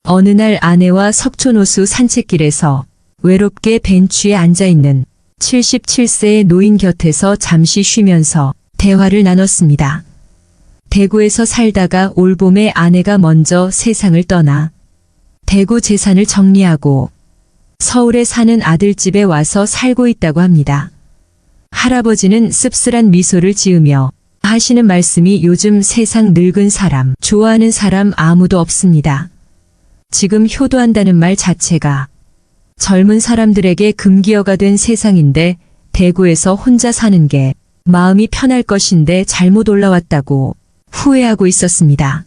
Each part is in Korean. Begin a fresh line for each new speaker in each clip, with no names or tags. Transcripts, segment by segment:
어느 날 아내와 석촌호수 산책길에서 외롭게 벤치에 앉아있는 77세의 노인 곁에서 잠시 쉬면서 대화를 나눴습니다. 대구에서 살다가 올봄에 아내가 먼저 세상을 떠나 대구 재산을 정리하고 서울에 사는 아들 집에 와서 살고 있다고 합니다. 할아버지는 씁쓸한 미소를 지으며 하시는 말씀이 요즘 세상 늙은 사람, 좋아하는 사람 아무도 없습니다. 지금 효도한다는 말 자체가 젊은 사람들에게 금기어가 된 세상인데 대구에서 혼자 사는 게 마음이 편할 것인데 잘못 올라왔다고 후회하고 있었습니다.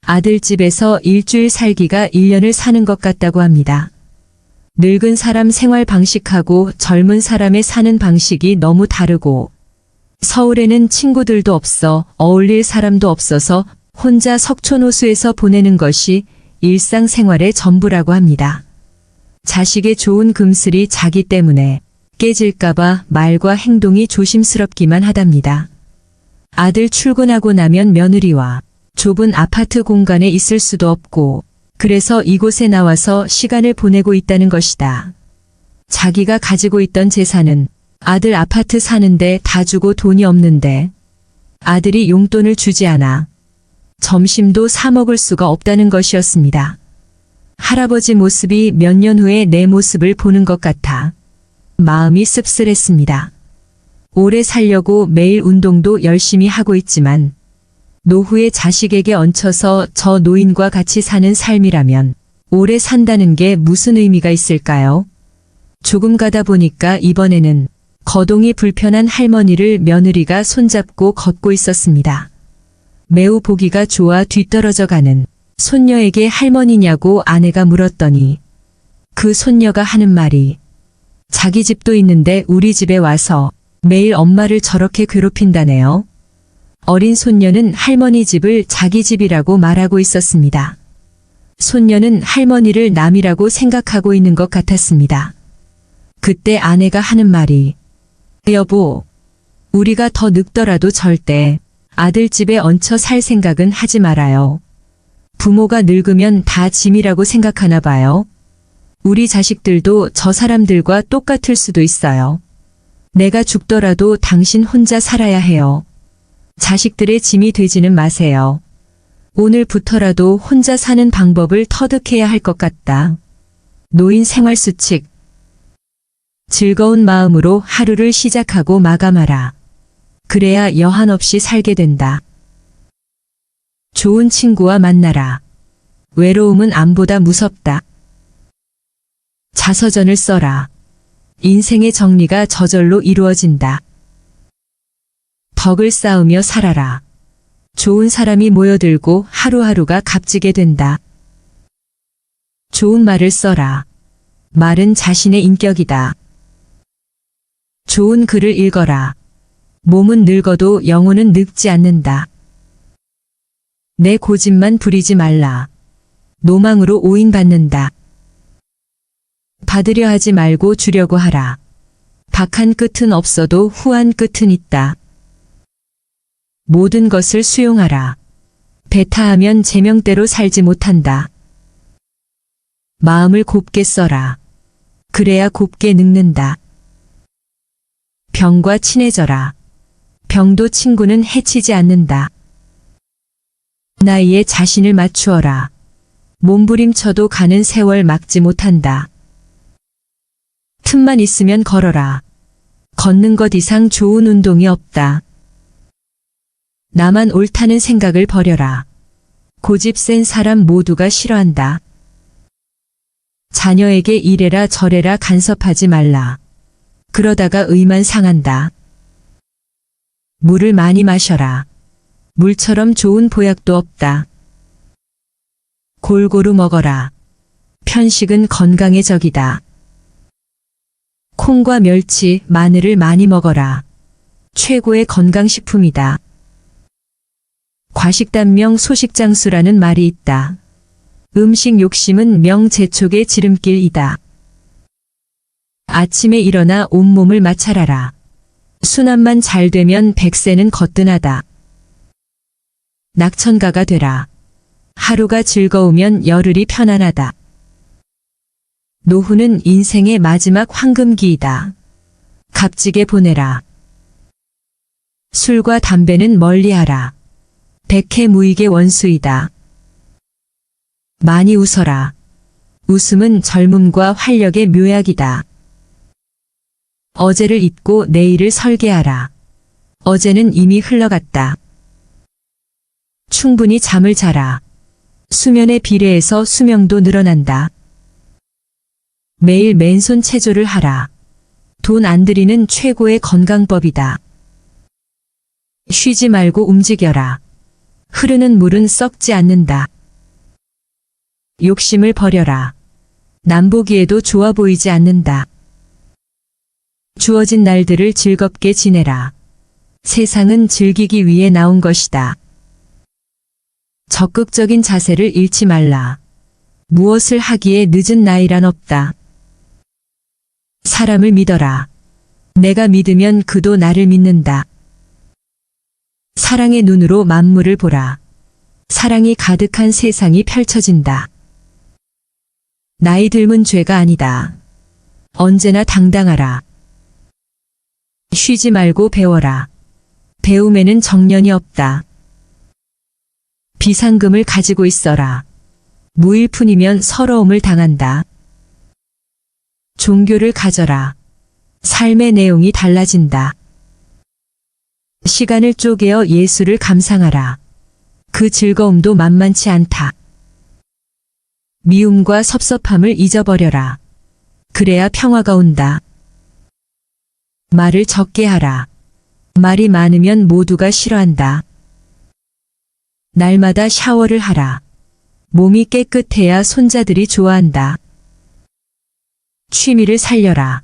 아들 집에서 일주일 살기가 1년을 사는 것 같다고 합니다. 늙은 사람 생활 방식하고 젊은 사람의 사는 방식이 너무 다르고 서울에는 친구들도 없어 어울릴 사람도 없어서 혼자 석촌호수에서 보내는 것이 일상생활의 전부라고 합니다. 자식의 좋은 금슬이 자기 때문에 깨질까봐 말과 행동이 조심스럽기만 하답니다. 아들 출근하고 나면 며느리와 좁은 아파트 공간에 있을 수도 없고 그래서 이곳에 나와서 시간을 보내고 있다는 것이다. 자기가 가지고 있던 재산은 아들 아파트 사는데 다 주고 돈이 없는데 아들이 용돈을 주지 않아 점심도 사 먹을 수가 없다는 것이었습니다. 할아버지 모습이 몇 년 후에 내 모습을 보는 것 같아 마음이 씁쓸했습니다. 오래 살려고 매일 운동도 열심히 하고 있지만 노후에 자식에게 얹혀서 저 노인과 같이 사는 삶이라면 오래 산다는 게 무슨 의미가 있을까요? 조금 가다 보니까 이번에는 거동이 불편한 할머니를 며느리가 손잡고 걷고 있었습니다. 매우 보기가 좋아 뒤떨어져 가는 손녀에게 할머니냐고 아내가 물었더니 그 손녀가 하는 말이 자기 집도 있는데 우리 집에 와서 매일 엄마를 저렇게 괴롭힌다네요. 어린 손녀는 할머니 집을 자기 집이라고 말하고 있었습니다. 손녀는 할머니를 남이라고 생각하고 있는 것 같았습니다. 그때 아내가 하는 말이 여보, 우리가 더 늙더라도 절대 아들 집에 얹혀 살 생각은 하지 말아요. 부모가 늙으면 다 짐이라고 생각하나 봐요. 우리 자식들도 저 사람들과 똑같을 수도 있어요. 내가 죽더라도 당신 혼자 살아야 해요. 자식들의 짐이 되지는 마세요. 오늘부터라도 혼자 사는 방법을 터득해야 할 것 같다. 노인 생활수칙. 즐거운 마음으로 하루를 시작하고 마감하라. 그래야 여한 없이 살게 된다. 좋은 친구와 만나라. 외로움은 암보다 무섭다. 자서전을 써라. 인생의 정리가 저절로 이루어진다. 덕을 쌓으며 살아라. 좋은 사람이 모여들고 하루하루가 값지게 된다. 좋은 말을 써라. 말은 자신의 인격이다. 좋은 글을 읽어라. 몸은 늙어도 영혼은 늙지 않는다. 내 고집만 부리지 말라. 노망으로 오인받는다. 받으려 하지 말고 주려고 하라. 박한 끝은 없어도 후한 끝은 있다. 모든 것을 수용하라. 배타하면 제명대로 살지 못한다. 마음을 곱게 써라. 그래야 곱게 늙는다. 병과 친해져라. 병도 친구는 해치지 않는다. 나이에 자신을 맞추어라. 몸부림쳐도 가는 세월 막지 못한다. 틈만 있으면 걸어라. 걷는 것 이상 좋은 운동이 없다. 나만 옳다는 생각을 버려라. 고집 센 사람 모두가 싫어한다. 자녀에게 이래라 저래라 간섭하지 말라. 그러다가 의만 상한다. 물을 많이 마셔라. 물처럼 좋은 보약도 없다. 골고루 먹어라. 편식은 건강의 적이다. 콩과 멸치, 마늘을 많이 먹어라. 최고의 건강식품이다. 과식단명 소식장수라는 말이 있다. 음식 욕심은 명재촉의 지름길이다. 아침에 일어나 온몸을 마찰하라. 순환만 잘 되면 백세는 거뜬하다. 낙천가가 되라. 하루가 즐거우면 열흘이 편안하다. 노후는 인생의 마지막 황금기이다. 값지게 보내라. 술과 담배는 멀리하라. 백해무익의 원수이다. 많이 웃어라. 웃음은 젊음과 활력의 묘약이다. 어제를 잊고 내일을 설계하라. 어제는 이미 흘러갔다. 충분히 잠을 자라. 수면에 비례해서 수명도 늘어난다. 매일 맨손 체조를 하라. 돈 안 들이는 최고의 건강법이다. 쉬지 말고 움직여라. 흐르는 물은 썩지 않는다. 욕심을 버려라. 남보기에도 좋아 보이지 않는다. 주어진 날들을 즐겁게 지내라. 세상은 즐기기 위해 나온 것이다. 적극적인 자세를 잃지 말라. 무엇을 하기에 늦은 나이란 없다. 사람을 믿어라. 내가 믿으면 그도 나를 믿는다. 사랑의 눈으로 만물을 보라. 사랑이 가득한 세상이 펼쳐진다. 나이 들면 죄가 아니다. 언제나 당당하라. 쉬지 말고 배워라. 배움에는 정년이 없다. 비상금을 가지고 있어라. 무일푼이면 서러움을 당한다. 종교를 가져라. 삶의 내용이 달라진다. 시간을 쪼개어 예술을 감상하라. 그 즐거움도 만만치 않다. 미움과 섭섭함을 잊어버려라. 그래야 평화가 온다. 말을 적게 하라. 말이 많으면 모두가 싫어한다. 날마다 샤워를 하라. 몸이 깨끗해야 손자들이 좋아한다. 취미를 살려라.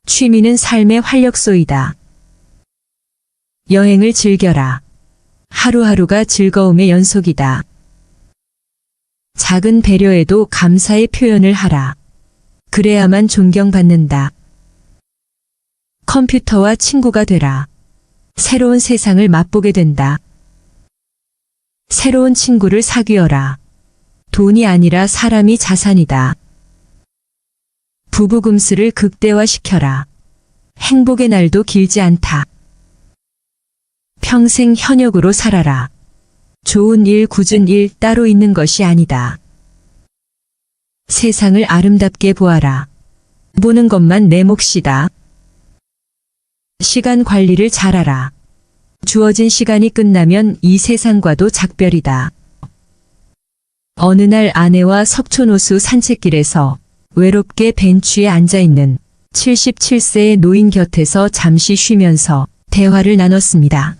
취미는 삶의 활력소이다. 여행을 즐겨라. 하루하루가 즐거움의 연속이다. 작은 배려에도 감사의 표현을 하라. 그래야만 존경받는다. 컴퓨터와 친구가 되라. 새로운 세상을 맛보게 된다. 새로운 친구를 사귀어라. 돈이 아니라 사람이 자산이다. 부부금슬을 극대화시켜라. 행복의 날도 길지 않다. 평생 현역으로 살아라. 좋은 일, 굳은 일 따로 있는 것이 아니다. 세상을 아름답게 보아라. 보는 것만 내 몫이다. 시간 관리를 잘하라. 주어진 시간이 끝나면 이 세상과도 작별이다. 어느 날 아내와 석촌호수 산책길에서 외롭게 벤치에 앉아있는 77세의 노인 곁에서 잠시 쉬면서 대화를 나눴습니다.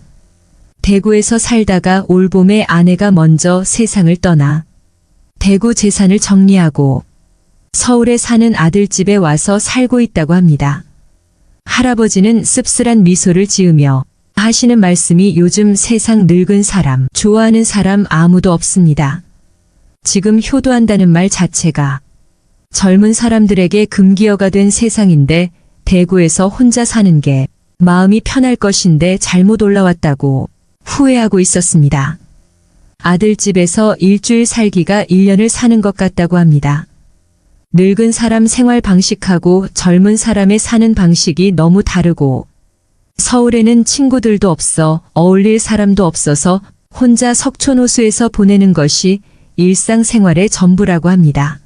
대구에서 살다가 올봄에 아내가 먼저 세상을 떠나 대구 재산을 정리하고 서울에 사는 아들집에 와서 살고 있다고 합니다. 할아버지는 씁쓸한 미소를 지으며 하시는 말씀이 요즘 세상 늙은 사람, 좋아하는 사람 아무도 없습니다. 지금 효도한다는 말 자체가 젊은 사람들에게 금기어가 된 세상인데 대구에서 혼자 사는 게 마음이 편할 것인데 잘못 올라왔다고 후회하고 있었습니다. 아들집에서 일주일 살기가 1년을 사는 것 같다고 합니다. 늙은 사람 생활 방식하고 젊은 사람의 사는 방식이 너무 다르고 서울에는 친구들도 없어 어울릴 사람도 없어서 혼자 석촌호수에서 보내는 것이 일상생활의 전부라고 합니다.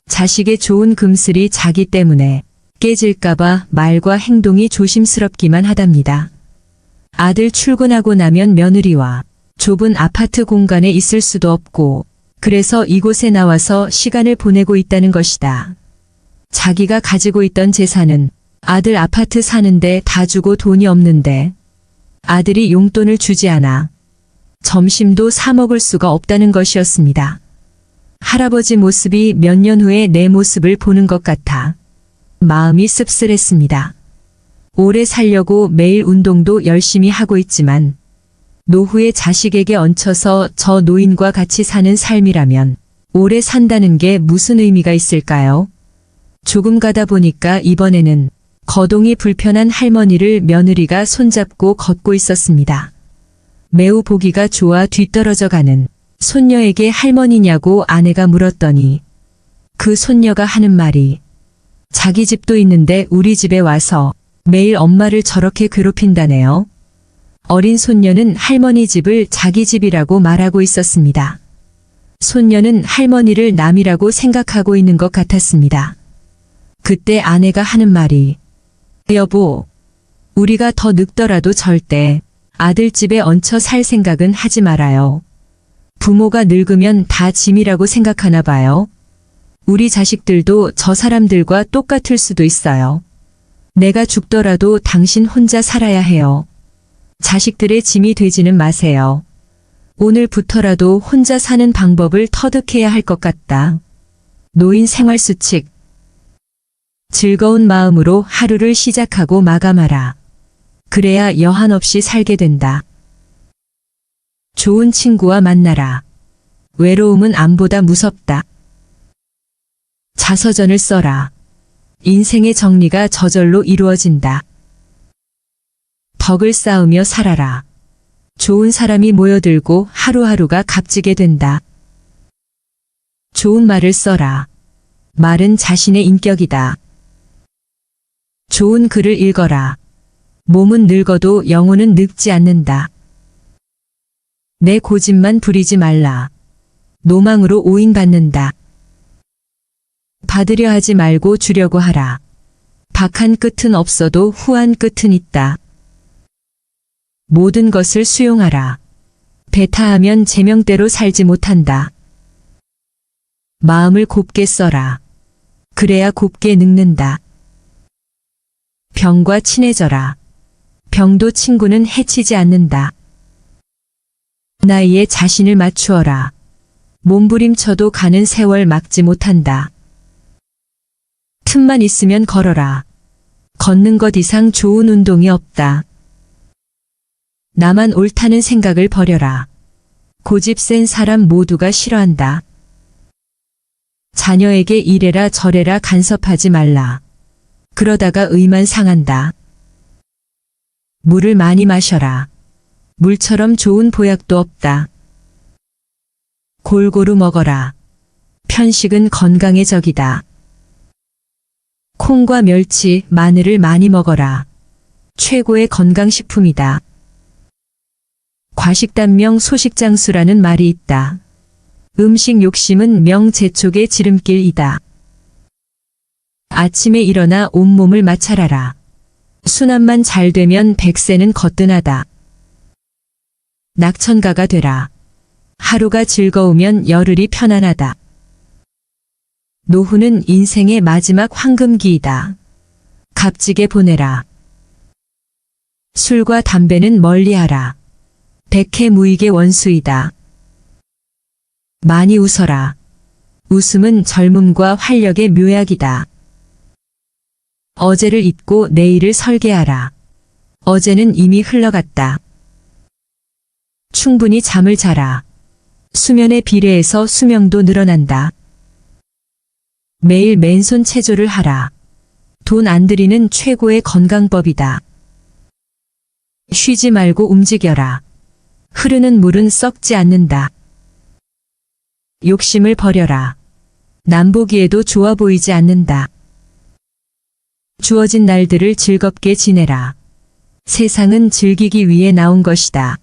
자식의 좋은 금슬이 자기 때문에 깨질까봐 말과 행동이 조심스럽기만 하답니다. 아들 출근하고 나면 며느리와 좁은 아파트 공간에 있을 수도 없고 그래서 이곳에 나와서 시간을 보내고 있다는 것이다. 자기가 가지고 있던 재산은 아들 아파트 사는데 다 주고 돈이 없는데 아들이 용돈을 주지 않아 점심도 사 먹을 수가 없다는 것이었습니다. 할아버지 모습이 몇 년 후에 내 모습을 보는 것 같아 마음이 씁쓸했습니다. 오래 살려고 매일 운동도 열심히 하고 있지만 노후에 자식에게 얹혀서 저 노인과 같이 사는 삶이라면 오래 산다는 게 무슨 의미가 있을까요? 조금 가다 보니까 이번에는 거동이 불편한 할머니를 며느리가 손잡고 걷고 있었습니다. 매우 보기가 좋아 뒤떨어져 가는 손녀에게 할머니냐고 아내가 물었더니 그 손녀가 하는 말이 자기 집도 있는데 우리 집에 와서 매일 엄마를 저렇게 괴롭힌다네요. 어린 손녀는 할머니 집을 자기 집이라고 말하고 있었습니다. 손녀는 할머니를 남이라고 생각하고 있는 것 같았습니다. 그때 아내가 하는 말이 여보, 우리가 더 늙더라도 절대 아들 집에 얹혀 살 생각은 하지 말아요. 부모가 늙으면 다 짐이라고 생각하나 봐요. 우리 자식들도 저 사람들과 똑같을 수도 있어요. 내가 죽더라도 당신 혼자 살아야 해요. 자식들의 짐이 되지는 마세요. 오늘부터라도 혼자 사는 방법을 터득해야 할 것 같다. 노인 생활수칙. 즐거운 마음으로 하루를 시작하고 마감하라. 그래야 여한 없이 살게 된다. 좋은 친구와 만나라. 외로움은 암보다 무섭다. 자서전을 써라. 인생의 정리가 저절로 이루어진다. 덕을 쌓으며 살아라. 좋은 사람이 모여들고 하루하루가 값지게 된다. 좋은 말을 써라. 말은 자신의 인격이다. 좋은 글을 읽어라. 몸은 늙어도 영혼은 늙지 않는다. 내 고집만 부리지 말라. 노망으로 오인받는다. 받으려 하지 말고 주려고 하라. 박한 끝은 없어도 후한 끝은 있다. 모든 것을 수용하라. 배타하면 제명대로 살지 못한다. 마음을 곱게 써라. 그래야 곱게 늙는다. 병과 친해져라. 병도 친구는 해치지 않는다. 나이에 자신을 맞추어라. 몸부림쳐도 가는 세월 막지 못한다. 틈만 있으면 걸어라. 걷는 것 이상 좋은 운동이 없다. 나만 옳다는 생각을 버려라. 고집 센 사람 모두가 싫어한다. 자녀에게 이래라 저래라 간섭하지 말라. 그러다가 의만 상한다. 물을 많이 마셔라. 물처럼 좋은 보약도 없다. 골고루 먹어라. 편식은 건강의 적이다. 콩과 멸치, 마늘을 많이 먹어라. 최고의 건강식품이다. 과식단명 소식장수라는 말이 있다. 음식 욕심은 명재촉의 지름길이다. 아침에 일어나 온몸을 마찰하라. 순환만 잘 되면 백세는 거뜬하다. 낙천가가 되라. 하루가 즐거우면 열흘이 편안하다. 노후는 인생의 마지막 황금기이다. 값지게 보내라. 술과 담배는 멀리하라. 백해무익의 원수이다. 많이 웃어라. 웃음은 젊음과 활력의 묘약이다. 어제를 잊고 내일을 설계하라. 어제는 이미 흘러갔다. 충분히 잠을 자라. 수면에 비례해서 수명도 늘어난다. 매일 맨손 체조를 하라. 돈 안 들이는 최고의 건강법이다. 쉬지 말고 움직여라. 흐르는 물은 썩지 않는다. 욕심을 버려라. 남 보기에도 좋아 보이지 않는다. 주어진 날들을 즐겁게 지내라. 세상은 즐기기 위해 나온 것이다.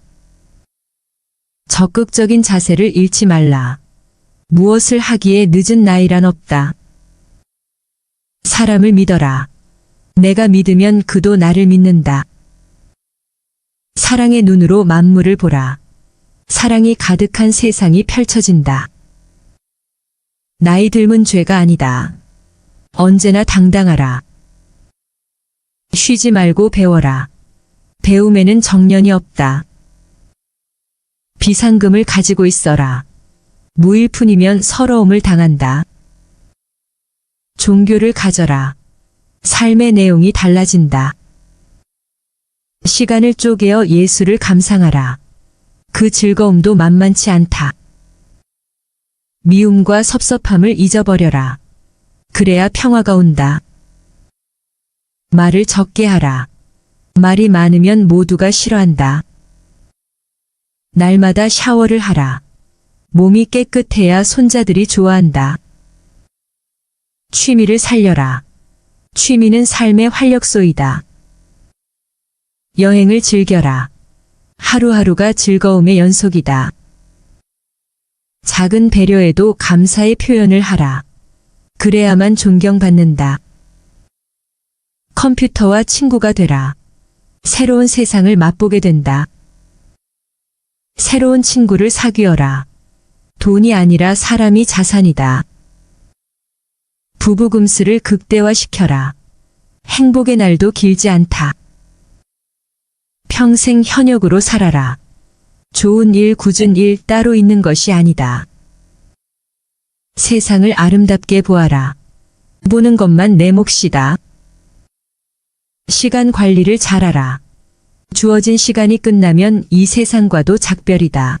적극적인 자세를 잃지 말라. 무엇을 하기에 늦은 나이란 없다. 사람을 믿어라. 내가 믿으면 그도 나를 믿는다. 사랑의 눈으로 만물을 보라. 사랑이 가득한 세상이 펼쳐진다. 나이 들면 죄가 아니다. 언제나 당당하라. 쉬지 말고 배워라. 배움에는 정년이 없다. 비상금을 가지고 있어라. 무일푼이면 서러움을 당한다. 종교를 가져라. 삶의 내용이 달라진다. 시간을 쪼개어 예술을 감상하라. 그 즐거움도 만만치 않다. 미움과 섭섭함을 잊어버려라. 그래야 평화가 온다. 말을 적게 하라. 말이 많으면 모두가 싫어한다. 날마다 샤워를 하라. 몸이 깨끗해야 손자들이 좋아한다. 취미를 살려라. 취미는 삶의 활력소이다. 여행을 즐겨라. 하루하루가 즐거움의 연속이다. 작은 배려에도 감사의 표현을 하라. 그래야만 존경받는다. 컴퓨터와 친구가 되라. 새로운 세상을 맛보게 된다. 새로운 친구를 사귀어라. 돈이 아니라 사람이 자산이다. 부부금슬을 극대화시켜라. 행복의 날도 길지 않다. 평생 현역으로 살아라. 좋은 일, 굳은 일 따로 있는 것이 아니다. 세상을 아름답게 보아라. 보는 것만 내 몫이다. 시간 관리를 잘하라. 주어진 시간이 끝나면 이 세상과도 작별이다.